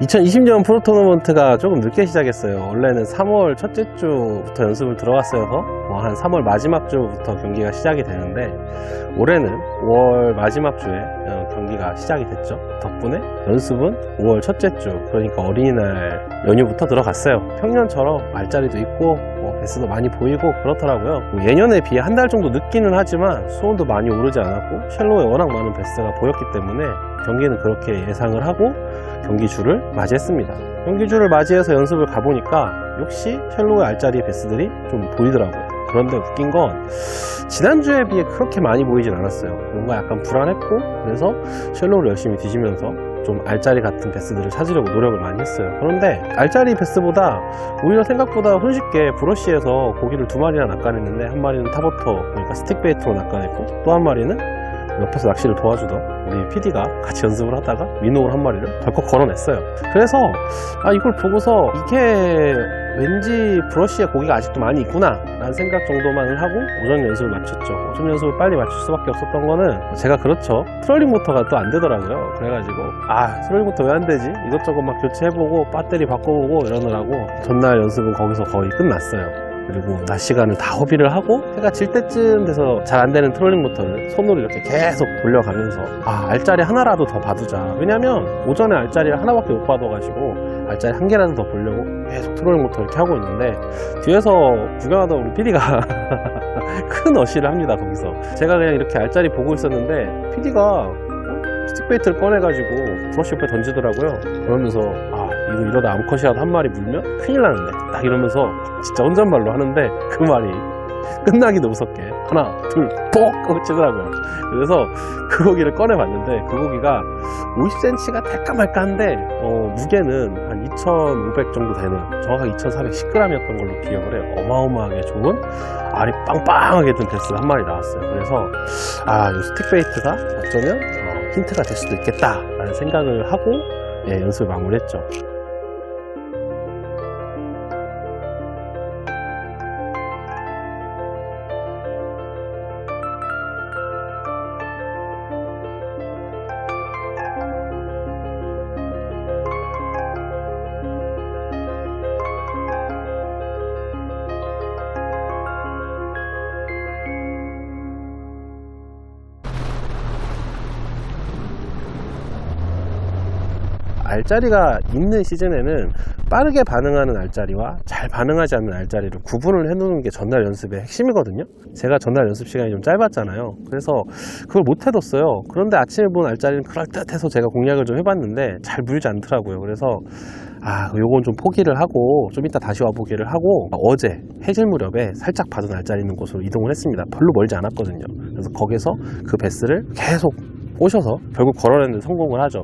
2020년 프로 토너먼트가 조금 늦게 시작했어요. 원래는 3월 첫째 주부터 연습을 들어갔어요. 한 3월 마지막 주부터 경기가 시작이 되는데 올해는 5월 마지막 주에 경기가 시작이 됐죠. 덕분에 연습은 5월 첫째 주, 그러니까 어린이날 연휴부터 들어갔어요. 평년처럼 알짜리도 있고 베스도 많이 보이고 그렇더라고요. 예년에 비해 한 달 정도 늦기는 하지만 수온도 많이 오르지 않았고 쉘로에 워낙 많은 베스가 보였기 때문에 경기는 그렇게 예상을 하고 경기주를 맞이했습니다. 경기주를 맞이해서 연습을 가보니까 역시 쉘로의 알짜리 베스들이 좀 보이더라고요. 그런데 웃긴 건 지난주에 비해 그렇게 많이 보이진 않았어요. 뭔가 약간 불안했고 그래서 쉘로를 열심히 뒤지면서 좀 알짜리 같은 베스들을 찾으려고 노력을 많이 했어요. 그런데 알짜리 베스보다 오히려 생각보다 손쉽게 브러쉬에서 고기를 2마리나 낚아냈는데 한 마리는 타버터, 그러니까 스틱 베이트로 낚아냈고 또 한 마리는 옆에서 낚시를 도와주던 우리 PD가 같이 연습을 하다가 민호를 한 마리를 덜컥 걸어냈어요. 그래서 이걸 보고서 이게 왠지 브러쉬에 고기가 아직도 많이 있구나 라는 생각 정도만을 하고 오전 연습을 마쳤죠. 오전 연습을 빨리 맞출 수밖에 없었던 거는 제가 그렇죠, 트롤링 모터가 또 안 되더라고요. 그래가지고 트롤링 모터 왜 안 되지? 이것저것 막 교체해보고 배터리 바꿔보고 이러느라고 전날 연습은 거기서 거의 끝났어요. 그리고 낮 시간을 다 허비를 하고 해가 질 때쯤 돼서 잘 안 되는 트롤링 모터를 손으로 이렇게 계속 돌려가면서 알짜리 하나라도 더 봐두자. 왜냐면 오전에 알짜리를 하나밖에 못 봐둬가지고 알짜리 한 개라도 더 보려고 계속 트롤링 모터 이렇게 하고 있는데 뒤에서 구경하던 우리 PD가 큰 어시를 합니다. 거기서 제가 그냥 이렇게 알짜리 보고 있었는데 PD가 스틱베이트를 꺼내가지고 브러쉬 옆에 던지더라고요. 그러면서 이러다 암컷이라도 한 마리 물면 큰일 나는데 딱 이러면서 진짜 혼잣말로 하는데 그 말이 끝나기도 무섭게 하나 둘 뽁 하고 치더라고요. 그래서 그 고기를 꺼내봤는데 그 고기가 50cm가 될까 말까 한데 무게는 한 2,500 정도 되는, 정확하게 2,410g이었던 걸로 기억을 해요. 어마어마하게 좋은 알이 빵빵하게 든 베스가 한 마리 나왔어요. 그래서 이 스틱베이트가 어쩌면 힌트가 될 수도 있겠다 라는 생각을 하고 연습을 마무리했죠. 알짜리가 있는 시즌에는 빠르게 반응하는 알짜리와 잘 반응하지 않는 알짜리를 구분을 해놓는 게 전날 연습의 핵심이거든요. 제가 전날 연습 시간이 좀 짧았잖아요. 그래서 그걸 못 해뒀어요. 그런데 아침에 본 알짜리는 그럴듯해서 제가 공략을 좀 해봤는데 잘 물지 않더라고요. 그래서 요건 좀 포기를 하고 좀 이따 다시 와보기를 하고 어제 해질 무렵에 살짝 받은 알짜리 있는 곳으로 이동을 했습니다. 별로 멀지 않았거든요. 그래서 거기서 그 베스를 계속 꼬셔서 결국 걸어내는 데 성공을 하죠.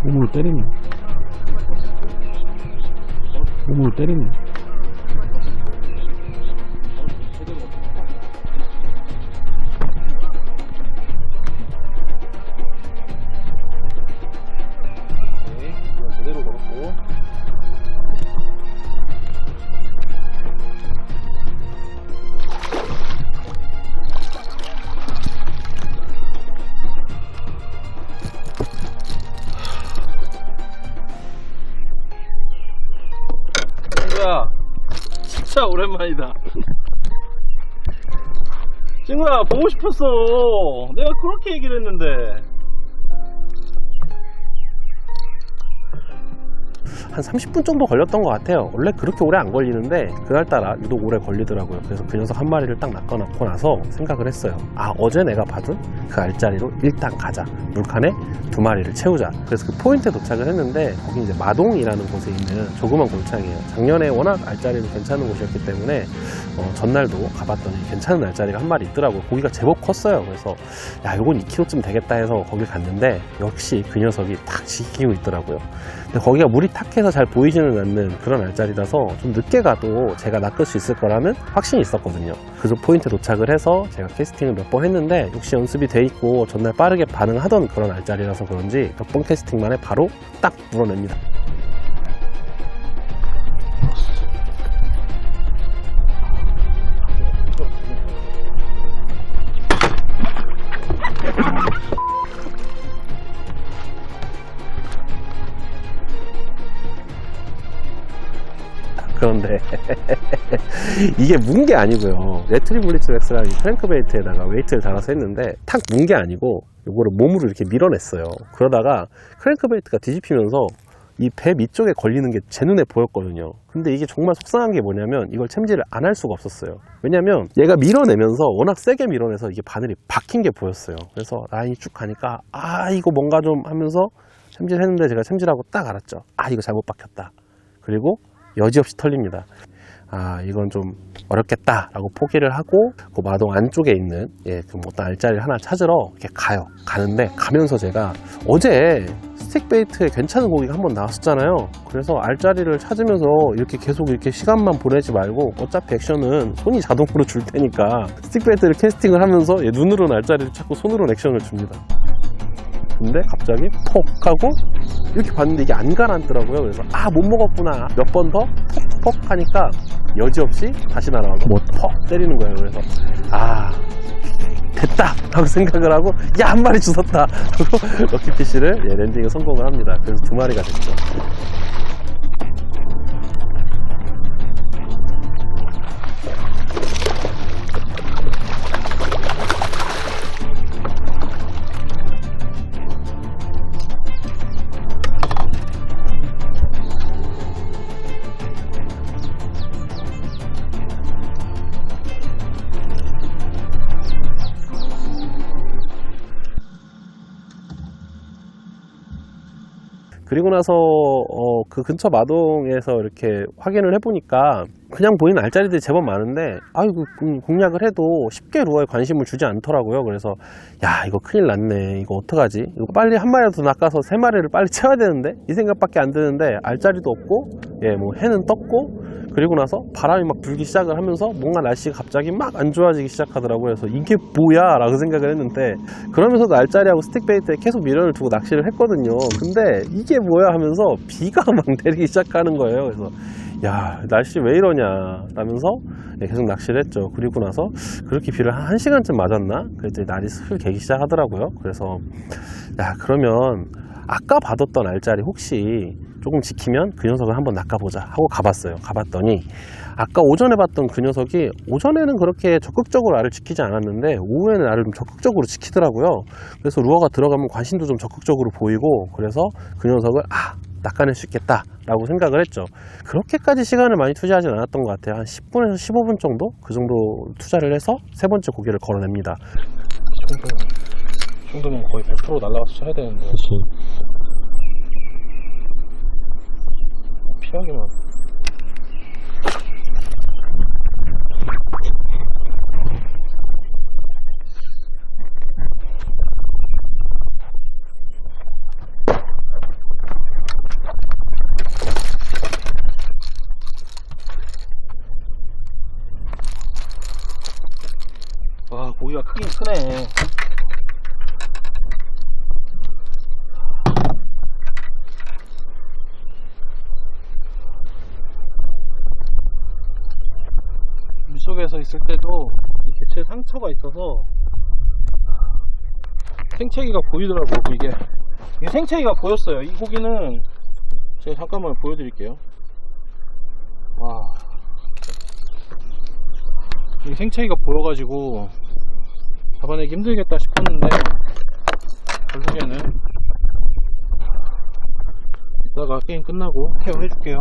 몸으로 때리네. 몸으로 때리네. 제대로 걸었고. 진짜 오랜만이다. 친구야, 보고 싶었어. 내가 그렇게 얘기를 했는데. 한 30분 정도 걸렸던 것 같아요. 원래 그렇게 오래 안 걸리는데 그날따라 유독 오래 걸리더라고요. 그래서 그 녀석 한 마리를 딱 낚아놓고 나서 생각을 했어요. 어제 내가 받은 그 알짜리로 일단 가자. 물칸에 2마리를 채우자. 그래서 그 포인트에 도착을 했는데 거기 이제 마동이라는 곳에 있는 조그만 골창이에요. 작년에 워낙 알짜리도 괜찮은 곳이었기 때문에 전날도 가봤더니 괜찮은 알짜리가 한 마리 있더라고요. 고기가 제법 컸어요. 그래서 요건 2kg쯤 되겠다 해서 거길 갔는데 역시 그 녀석이 딱 지키고 있더라고요. 근데 거기가 물이 탁해서 멀리서 잘 보이지는 않는 그런 알짜리라서 좀 늦게 가도 제가 낚을 수 있을 거라는 확신이 있었거든요. 그 포인트에 도착을 해서 제가 캐스팅을 몇 번 했는데 역시 연습이 돼 있고 전날 빠르게 반응하던 그런 알짜리라서 그런지 몇 번 캐스팅 만에 바로 딱 물어냅니다. 그런데 이게 문 게 아니고요. 레트리블리츠 맥스랑 크랭크베이트에다가 웨이트를 달아서 했는데 탁 문 게 아니고 이거를 몸으로 이렇게 밀어냈어요. 그러다가 크랭크베이트가 뒤집히면서 이 배 밑쪽에 걸리는 게 제 눈에 보였거든요. 근데 이게 정말 속상한 게 뭐냐면 이걸 챔질을 안 할 수가 없었어요. 왜냐면 얘가 밀어내면서 워낙 세게 밀어내서 이게 바늘이 박힌 게 보였어요. 그래서 라인이 쭉 가니까 아 이거 뭔가 좀 하면서 챔질했는데 제가 챔질하고 딱 알았죠. 아 이거 잘못 박혔다. 그리고 여지없이 털립니다. 아 이건 좀 어렵겠다 라고 포기를 하고 그 마동 안쪽에 있는 그 어떤 알짜리를 하나 찾으러 이렇게 가요. 가는데 가면서 제가 어제 스틱 베이트에 괜찮은 고기가 한번 나왔었잖아요. 그래서 알짜리를 찾으면서 이렇게 계속 이렇게 시간만 보내지 말고 어차피 액션은 손이 자동으로 줄 테니까 스틱 베이트를 캐스팅을 하면서 눈으로는 알짜리를 찾고 손으로는 액션을 줍니다. 근데 갑자기 퍽 하고 이렇게 봤는데 이게 안 가라앉더라고요. 그래서 아 못 먹었구나. 몇 번 더 퍽퍽 하니까 여지없이 다시 날아가고 뭐 퍽 때리는 거예요. 그래서 아 됐다 라고 생각을 하고 야 한 마리 주웠다 하고 럭키피쉬를 랜딩에 성공을 합니다. 그래서 2마리가 됐죠. 그리고 나서 그 근처 마동에서 이렇게 확인을 해보니까 그냥 보이는 알짜리들이 제법 많은데 아이고 공략을 해도 쉽게 루어에 관심을 주지 않더라고요. 그래서 야 이거 큰일 났네. 이거 어떡하지? 이거 빨리 한 마리라도 더 낚아서 3마리를 빨리 채워야 되는데 이 생각밖에 안 드는데 알짜리도 없고 뭐 해는 떴고 그리고 나서 바람이 막 불기 시작을 하면서 뭔가 날씨가 갑자기 막 안 좋아지기 시작하더라고요. 그래서 이게 뭐야 라고 생각을 했는데 그러면서도 알짜리하고 스틱 베이트에 계속 미련을 두고 낚시를 했거든요. 근데 이게 뭐야 하면서 비가 막 내리기 시작하는 거예요. 그래서 야 날씨 왜 이러냐 라면서 계속 낚시를 했죠. 그리고 나서 그렇게 비를 한 1시간쯤 맞았나? 그랬더니 날이 슬 개기 시작하더라고요. 그래서 야 그러면 아까 받았던 알짜리 혹시 조금 지키면 그 녀석을 한번 낚아보자 하고 가봤어요. 가봤더니 아까 오전에 봤던 그 녀석이 오전에는 그렇게 적극적으로 알을 지키지 않았는데 오후에는 알을 좀 적극적으로 지키더라고요. 그래서 루어가 들어가면 관심도 좀 적극적으로 보이고 그래서 그 녀석을 낚아낼 수 있겠다 라고 생각을 했죠. 그렇게까지 시간을 많이 투자하진 않았던 것 같아요. 한 10분에서 15분 정도? 그 정도 투자를 해서 3번째 고기를 걸어냅니다. 이 정도면 거의 100% 날라가서 쳐야 되는데 피하기만 와 고기가 크긴 크네. 물속에서 있을 때도 이 개체에 상처가 있어서 생채기가 보이더라고요. 이게 생채기가 보였어요. 이 고기는 제가 잠깐만 보여드릴게요. 와, 이 생채기가 보여가지고 잡아내기 힘들겠다 싶었는데 결국에는 이따가 게임 끝나고 케어 해줄게요.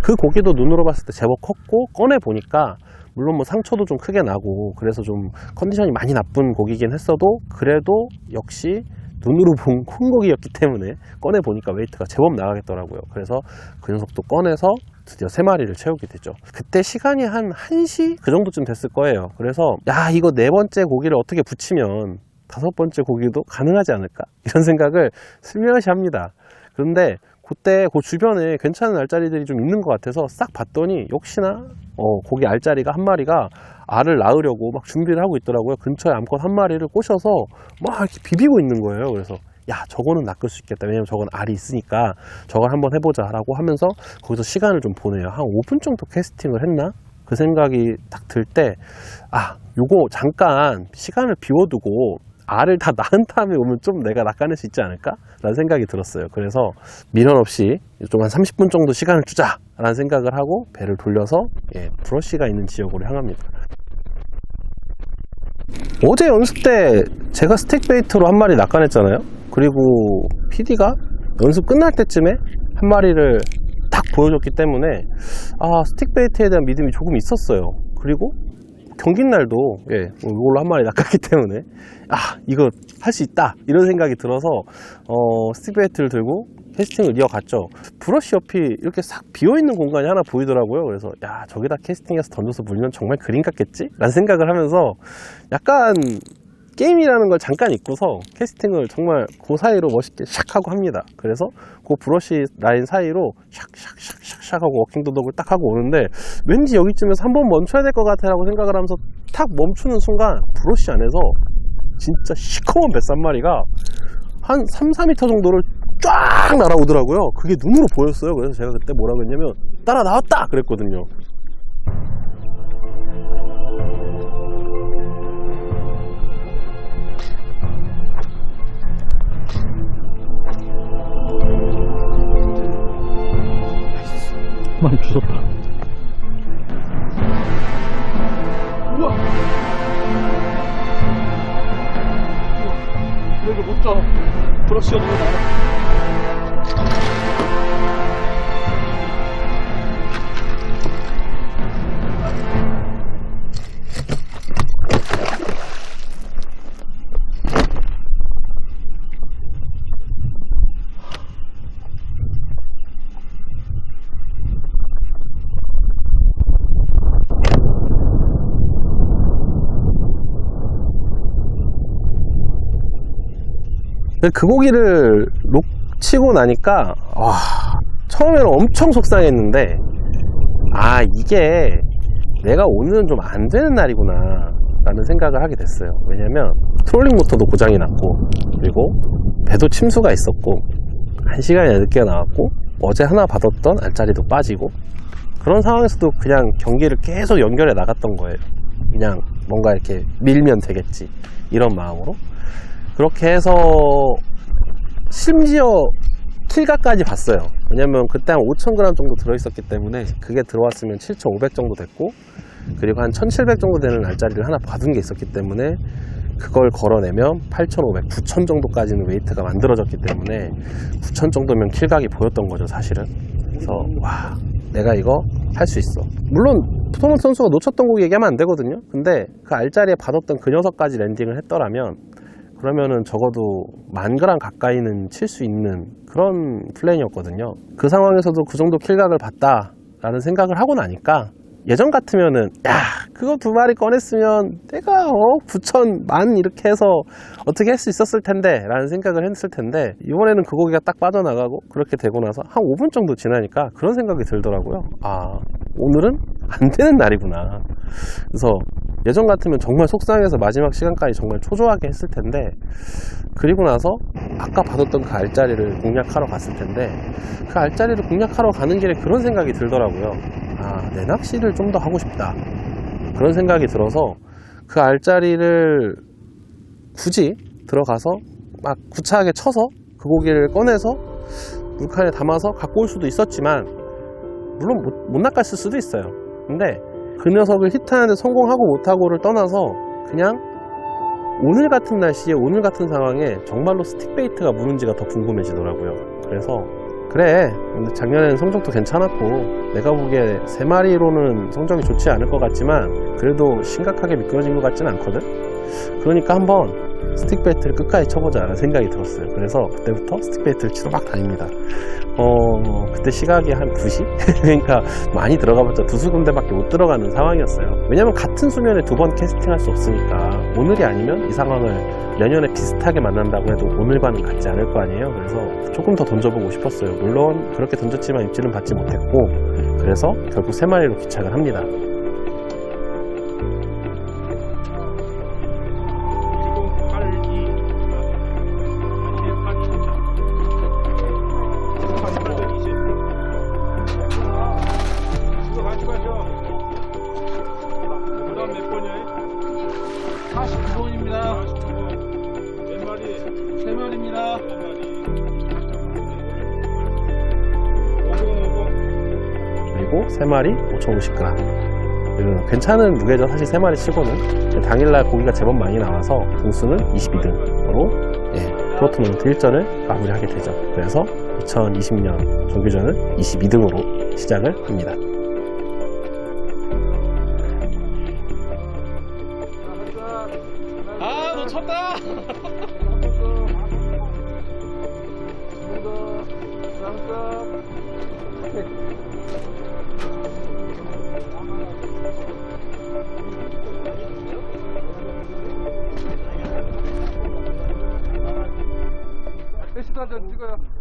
그 고기도 눈으로 봤을 때 제법 컸고 꺼내 보니까 물론 뭐 상처도 좀 크게 나고 그래서 좀 컨디션이 많이 나쁜 고기긴 했어도 그래도 역시 눈으로 본 큰 고기였기 때문에 꺼내 보니까 웨이트가 제법 나가겠더라고요. 그래서 그 녀석도 꺼내서 드디어 3마리를 채우게 됐죠. 그때 시간이 한 1시 그 정도쯤 됐을 거예요. 그래서 야 이거 4번째 고기를 어떻게 붙이면 5번째 고기도 가능하지 않을까 이런 생각을 슬며시 합니다. 그런데 그때 그 주변에 괜찮은 알짜리들이 좀 있는 것 같아서 싹 봤더니 역시나 거기 알짜리가 한 마리가 알을 낳으려고 막 준비를 하고 있더라고요. 근처에 암컷 한 마리를 꼬셔서 막 이렇게 비비고 있는 거예요. 그래서 야, 저거는 낚을 수 있겠다. 왜냐면 저건 알이 있으니까 저걸 한번 해보자 라고 하면서 거기서 시간을 좀 보내요. 한 5분 정도 캐스팅을 했나? 그 생각이 딱 들 때, 아, 요거 잠깐 시간을 비워두고 알을 다 낳은 다음에 오면 좀 내가 낚아낼 수 있지 않을까? 라는 생각이 들었어요. 그래서 미련 없이 좀 한 30분 정도 시간을 주자! 라는 생각을 하고 배를 돌려서 브러쉬가 있는 지역으로 향합니다. 어제 연습 때 제가 스틱 베이트로 한 마리 낚아냈잖아요. 그리고 PD가 연습 끝날 때쯤에 한 마리를 딱 보여줬기 때문에 스틱 베이트에 대한 믿음이 조금 있었어요. 그리고 경기 날도 이걸로 한 마리 낚았기 때문에 이거 할 수 있다 이런 생각이 들어서 스틱 베이트를 들고 캐스팅을 이어갔죠. 브러쉬 옆이 이렇게 싹 비어있는 공간이 하나 보이더라고요. 그래서 야, 저기다 캐스팅해서 던져서 물면 정말 그림 같겠지? 라는 생각을 하면서 약간 게임이라는 걸 잠깐 잊고서 캐스팅을 정말 그 사이로 멋있게 샥 하고 합니다. 그래서 그 브러쉬 라인 사이로 샥 하고 워킹 도덕을 딱 하고 오는데 왠지 여기쯤에서 한번 멈춰야 될 것 같아 라고 생각을 하면서 탁 멈추는 순간 브러쉬 안에서 진짜 시커먼 뱃 한 마리가 한 3-4m 정도를 쫙 날아오더라고요. 그게 눈으로 보였어요. 그래서 제가 그때 뭐라고 했냐면 따라 나왔다 그랬거든요. 많이 주웠다. 우와! 여기 못 잡아. 브러쉬가 너무 많아. 그 고기를 놓치고 나니까 처음에는 엄청 속상했는데 이게 내가 오늘은 좀 안 되는 날이구나 라는 생각을 하게 됐어요. 왜냐면 트롤링 모터도 고장이 났고 그리고 배도 침수가 있었고 1시간이 늦게 나왔고 어제 하나 받았던 알짜리도 빠지고 그런 상황에서도 그냥 경기를 계속 연결해 나갔던 거예요. 그냥 뭔가 이렇게 밀면 되겠지 이런 마음으로 그렇게 해서 심지어 킬각까지 봤어요. 왜냐면 그때 한 5,000g 정도 들어있었기 때문에 그게 들어왔으면 7,500 정도 됐고 그리고 한 1,700 정도 되는 알짜리를 하나 받은 게 있었기 때문에 그걸 걸어내면 8,500, 9,000 정도까지는 웨이트가 만들어졌기 때문에 9,000 정도면 킬각이 보였던 거죠 사실은. 그래서 와, 내가 이거 할 수 있어. 물론 푸토먼트 선수가 놓쳤던 고기 얘기하면 안 되거든요. 근데 그 알짜리에 받았던 그 녀석까지 랜딩을 했더라면 그러면은 적어도 10,000g 가까이는 칠 수 있는 그런 플랜이었거든요. 그 상황에서도 그 정도 킬각을 봤다라는 생각을 하고 나니까 예전 같으면은 그거 2마리 꺼냈으면 내가 9,000, 10,000 이렇게 해서 어떻게 할 수 있었을 텐데 라는 생각을 했을 텐데 이번에는 그 고기가 딱 빠져나가고 그렇게 되고 나서 한 5분 정도 지나니까 그런 생각이 들더라고요. 오늘은 안 되는 날이구나. 그래서 예전 같으면 정말 속상해서 마지막 시간까지 정말 초조하게 했을 텐데 그리고 나서 아까 받았던 그 알짜리를 공략하러 갔을 텐데 그 알짜리를 공략하러 가는 길에 그런 생각이 들더라고요. 내 낚시를 좀 더 하고 싶다 그런 생각이 들어서 그 알짜리를 굳이 들어가서 막 구차하게 쳐서 그 고기를 꺼내서 물칸에 담아서 갖고 올 수도 있었지만 물론 못 낚았을 수도 있어요. 근데 그 녀석을 히트하는데 성공하고 못하고를 떠나서 그냥 오늘 같은 날씨에 오늘 같은 상황에 정말로 스틱 베이트가 무는지가 더 궁금해지더라고요. 그래서 그래, 작년에는 성적도 괜찮았고 내가 보기에 3마리로는 성적이 좋지 않을 것 같지만 그래도 심각하게 미끄러진 것 같지는 않거든. 그러니까 한번 스틱 배트를 끝까지 쳐보자라는 생각이 들었어요. 그래서 그때부터 스틱 배트를 치러 막 다닙니다. 그때 시각이 한 2시? 그러니까 많이 들어가봤자 2군데밖에 못 들어가는 상황이었어요. 왜냐면 같은 수면에 2번 캐스팅할 수 없으니까 오늘이 아니면 이 상황을 내년에 비슷하게 만난다고 해도 오늘과는 같지 않을 거 아니에요. 그래서 조금 더 던져보고 싶었어요. 물론 그렇게 던졌지만 입질은 받지 못했고, 그래서 결국 3마리로 기착을 합니다. 그리고 3마리 5,050g. 괜찮은 무게죠. 사실 3마리 치고는. 당일날 고기가 제법 많이 나와서 등수는 22등으로 프로토너먼트 1전을 마무리하게 되죠. 그래서 2020년 정규전은 22등으로 시작을 합니다. 아, 놓쳤다! 배시도 한잔 찍어요.